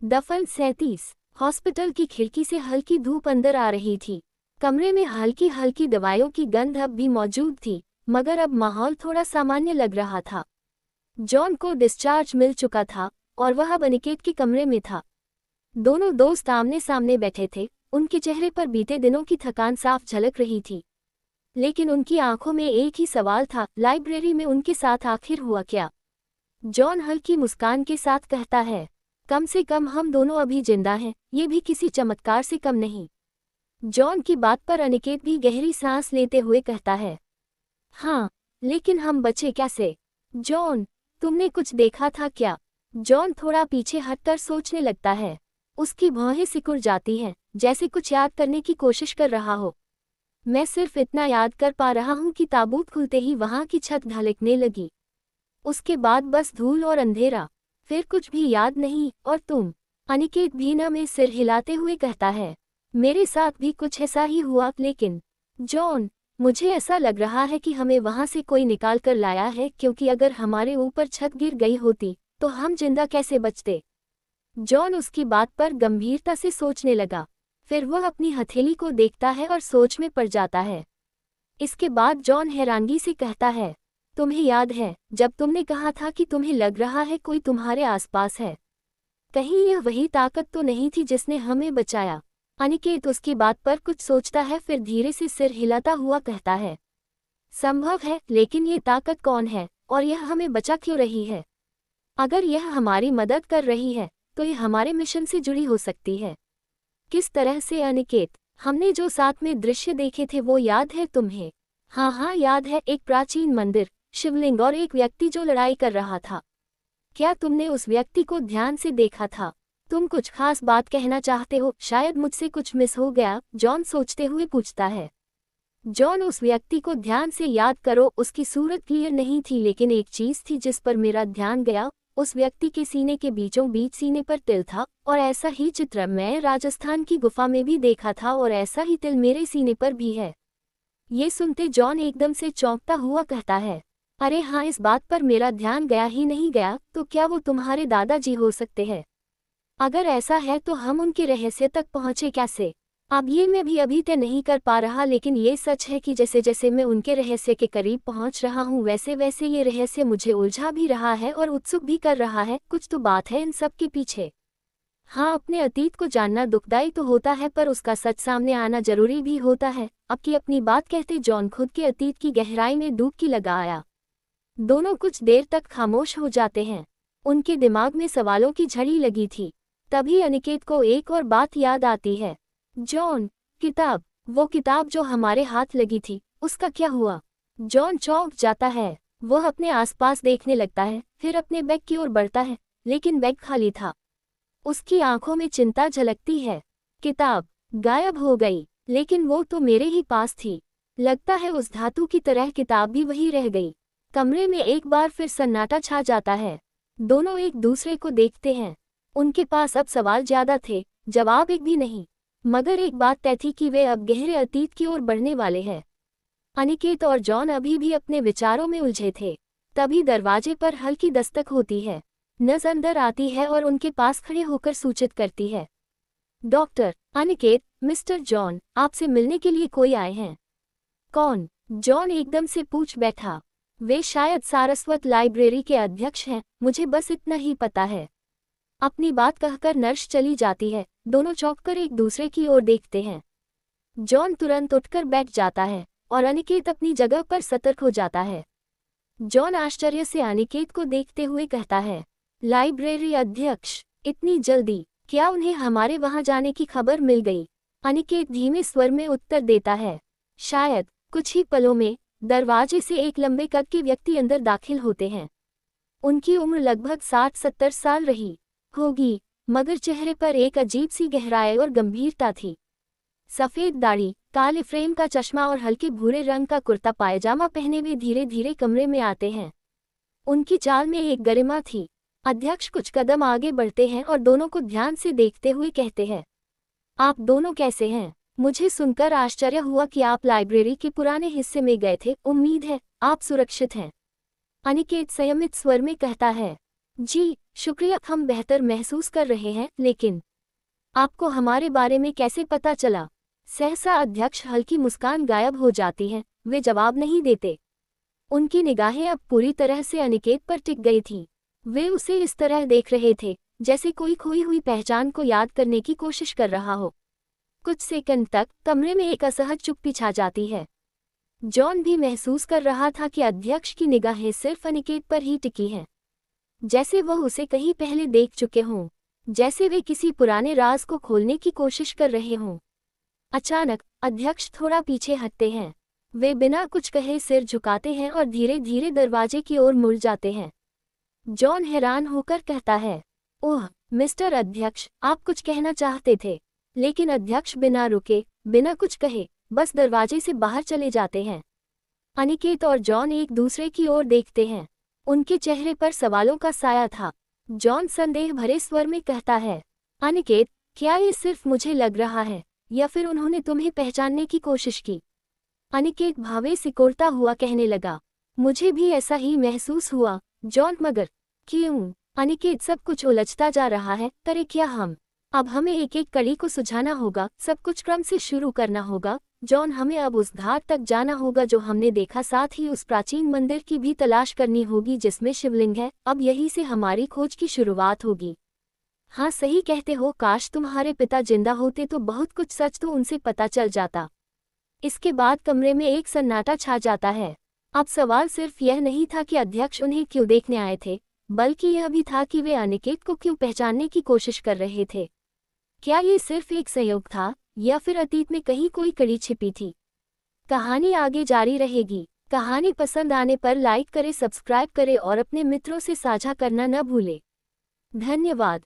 दफन 37। हॉस्पिटल की खिड़की से हल्की धूप अंदर आ रही थी। कमरे में हल्की हल्की दवाइयों की गंध अब भी मौजूद थी, मगर अब माहौल थोड़ा सामान्य लग रहा था। जॉन को डिस्चार्ज मिल चुका था और वह अब अनिकेत के कमरे में था। दोनों दोस्त आमने सामने बैठे थे। उनके चेहरे पर बीते दिनों की थकान साफ झलक रही थी, लेकिन उनकी आंखों में एक ही सवाल था, लाइब्रेरी में उनके साथ आखिर हुआ क्या? जॉन हल्की मुस्कान के साथ कहता है, कम से कम हम दोनों अभी जिंदा हैं, ये भी किसी चमत्कार से कम नहीं। जॉन की बात पर अनिकेत भी गहरी सांस लेते हुए कहता है, हाँ, लेकिन हम बचे कैसे? जॉन, तुमने कुछ देखा था क्या? जॉन थोड़ा पीछे हटकर सोचने लगता है। उसकी भौहें सिकुड़ जाती हैं, जैसे कुछ याद करने की कोशिश कर रहा हो। मैं सिर्फ इतना याद कर पा रहा हूँ कि ताबूत खुलते ही वहां की छत ढलकने लगी। उसके बाद बस धूल और अंधेरा, फिर कुछ भी याद नहीं। और तुम? अनिकेत भीना में सिर हिलाते हुए कहता है, मेरे साथ भी कुछ ऐसा ही हुआ, लेकिन जॉन, मुझे ऐसा लग रहा है कि हमें वहां से कोई निकाल कर लाया है, क्योंकि अगर हमारे ऊपर छत गिर गई होती तो हम जिंदा कैसे बचते? जॉन उसकी बात पर गंभीरता से सोचने लगा। फिर वह अपनी हथेली को देखता है और सोच में पड़ जाता है। इसके बाद जॉन हैरानगी से कहता है, तुम्हें याद है जब तुमने कहा था कि तुम्हें लग रहा है कोई तुम्हारे आसपास है? कहीं यह वही ताकत तो नहीं थी जिसने हमें बचाया? अनिकेत उसकी बात पर कुछ सोचता है, फिर धीरे से सिर हिलाता हुआ कहता है, संभव है, लेकिन ये ताकत कौन है और यह हमें बचा क्यों रही है? अगर यह हमारी मदद कर रही है तो यह हमारे मिशन से जुड़ी हो सकती है। किस तरह से अनिकेत? हमने जो साथ में दृश्य देखे थे वो याद है तुम्हें? हाँ हाँ याद है, एक प्राचीन मंदिर, शिवलिंग और एक व्यक्ति जो लड़ाई कर रहा था। क्या तुमने उस व्यक्ति को ध्यान से देखा था? तुम कुछ खास बात कहना चाहते हो? शायद मुझसे कुछ मिस हो गया, जॉन सोचते हुए पूछता है। जॉन, उस व्यक्ति को ध्यान से याद करो। उसकी सूरत क्लियर नहीं थी, लेकिन एक चीज थी जिस पर मेरा ध्यान गया। उस व्यक्ति के सीने के बीचों बीच सीने पर तिल था, और ऐसा ही चित्र मैं राजस्थान की गुफा में भी देखा था, और ऐसा ही तिल मेरे सीने पर भी है। ये सुनते जॉन एकदम से चौंकता हुआ कहता है, अरे हाँ, इस बात पर मेरा ध्यान गया ही नहीं गया। तो क्या वो तुम्हारे दादाजी हो सकते हैं? अगर ऐसा है तो हम उनके रहस्य तक पहुँचे कैसे? अब ये मैं भी अभी तय नहीं कर पा रहा, लेकिन ये सच है कि जैसे जैसे मैं उनके रहस्य के करीब पहुंच रहा हूँ, वैसे वैसे ये रहस्य मुझे उलझा भी रहा है और उत्सुक भी कर रहा है। कुछ तो बात है इन सब के पीछे। हाँ, अपने अतीत को जानना दुखदाई तो होता है, पर उसका सच सामने आना जरूरी भी होता है। अब की अपनी बात कहते जॉन खुद के अतीत की गहराई में डुबकी लगा आया। दोनों कुछ देर तक खामोश हो जाते हैं। उनके दिमाग में सवालों की झड़ी लगी थी। तभी अनिकेत को एक और बात याद आती है। जॉन, किताब, वो किताब जो हमारे हाथ लगी थी, उसका क्या हुआ? जॉन चौंक जाता है। वह अपने आसपास देखने लगता है, फिर अपने बैग की ओर बढ़ता है, लेकिन बैग खाली था। उसकी आंखों में चिंता झलकती है। किताब गायब हो गई, लेकिन वो तो मेरे ही पास थी। लगता है उस धातु की तरह किताब भी वहीं रह गई। कमरे में एक बार फिर सन्नाटा छा जाता है। दोनों एक दूसरे को देखते हैं। उनके पास अब सवाल ज्यादा थे, जवाब एक भी नहीं। मगर एक बात तय थी कि वे अब गहरे अतीत की ओर बढ़ने वाले हैं। अनिकेत और जॉन अभी भी अपने विचारों में उलझे थे। तभी दरवाजे पर हल्की दस्तक होती है। नर्स अंदर आती है और उनके पास खड़े होकर सूचित करती है, डॉक्टर अनिकेत, मिस्टर जॉन आपसे मिलने के लिए कोई आए हैं। कौन? जॉन एकदम से पूछ बैठा। वे शायद सारस्वत लाइब्रेरी के अध्यक्ष हैं, मुझे बस इतना ही पता है। अपनी बात कहकर नर्स चली जाती है। दोनों चौंककर एक दूसरे की ओर देखते हैं। जॉन तुरंत उठकर बैठ जाता है और अनिकेत अपनी जगह पर सतर्क हो जाता है। जॉन आश्चर्य से अनिकेत को देखते हुए कहता है, लाइब्रेरी अध्यक्ष, इतनी जल्दी? क्या उन्हें हमारे वहां जाने की खबर मिल गई? अनिकेत धीमे स्वर में उत्तर देता है, शायद। कुछ ही पलों में दरवाजे से एक लंबे कद के व्यक्ति अंदर दाखिल होते हैं। उनकी उम्र लगभग 60-70 साल रही होगी, मगर चेहरे पर एक अजीब सी गहराई और गंभीरता थी। सफेद दाढ़ी, काले फ्रेम का चश्मा और हल्के भूरे रंग का कुर्ता पायजामा पहने वे धीरे धीरे कमरे में आते हैं। उनकी चाल में एक गरिमा थी। अध्यक्ष कुछ कदम आगे बढ़ते हैं और दोनों को ध्यान से देखते हुए कहते हैं, आप दोनों कैसे हैं? मुझे सुनकर आश्चर्य हुआ कि आप लाइब्रेरी के पुराने हिस्से में गए थे। उम्मीद है आप सुरक्षित हैं। अनिकेत संयमित स्वर में कहता है, जी, शुक्रिया, हम बेहतर महसूस कर रहे हैं, लेकिन आपको हमारे बारे में कैसे पता चला? सहसा अध्यक्ष हल्की मुस्कान गायब हो जाती है, वे जवाब नहीं देते। उनकी निगाहें अब पूरी तरह से अनिकेत पर टिक गई थीं। वे उसे इस तरह देख रहे थे जैसे कोई खोई हुई पहचान को याद करने की कोशिश कर रहा हो। कुछ सेकंड तक कमरे में एक असहज चुप्पी छा जाती है। जॉन भी महसूस कर रहा था कि अध्यक्ष की निगाहें सिर्फ अनिकेत पर ही टिकी हैं, जैसे वह उसे कहीं पहले देख चुके हों, जैसे वे किसी पुराने राज को खोलने की कोशिश कर रहे हों। अचानक अध्यक्ष थोड़ा पीछे हटते हैं। वे बिना कुछ कहे सिर झुकाते हैं और धीरे धीरे दरवाजे की ओर मुड़ जाते हैं। जॉन हैरान होकर कहता है, ओह मिस्टर अध्यक्ष, आप कुछ कहना चाहते थे। लेकिन अध्यक्ष बिना रुके, बिना कुछ कहे, बस दरवाजे से बाहर चले जाते हैं। अनिकेत और जॉन एक दूसरे की ओर देखते हैं। उनके चेहरे पर सवालों का साया था। जॉन संदेह भरे स्वर में कहता है, अनिकेत, क्या ये सिर्फ मुझे लग रहा है, या फिर उन्होंने तुम्हें पहचानने की कोशिश की? अनिकेत भावे सिकोड़ता हुआ कहने लगा, मुझे भी ऐसा ही महसूस हुआ जॉन, मगर क्यों? अनिकेत, सब कुछ उलझता जा रहा है, करें क्या हम? अब हमें एक एक कड़ी को सुझाना होगा, सब कुछ क्रम से शुरू करना होगा। जॉन, हमें अब उस घाट तक जाना होगा जो हमने देखा, साथ ही उस प्राचीन मंदिर की भी तलाश करनी होगी जिसमें शिवलिंग है। अब यहीं से हमारी खोज की शुरुआत होगी। हाँ, सही कहते हो, काश तुम्हारे पिता जिंदा होते तो बहुत कुछ सच तो उनसे पता चल जाता। इसके बाद कमरे में एक सन्नाटा छा जाता है। अब सवाल सिर्फ यह नहीं था कि अध्यक्ष उन्हें क्यों देखने आए थे, बल्कि यह भी था कि वे अनिकेत को क्यों पहचानने की कोशिश कर रहे थे। क्या ये सिर्फ एक संयोग था, या फिर अतीत में कहीं कोई कड़ी छिपी थी? कहानी आगे जारी रहेगी। कहानी पसंद आने पर लाइक करें, सब्सक्राइब करें और अपने मित्रों से साझा करना न भूलें। धन्यवाद।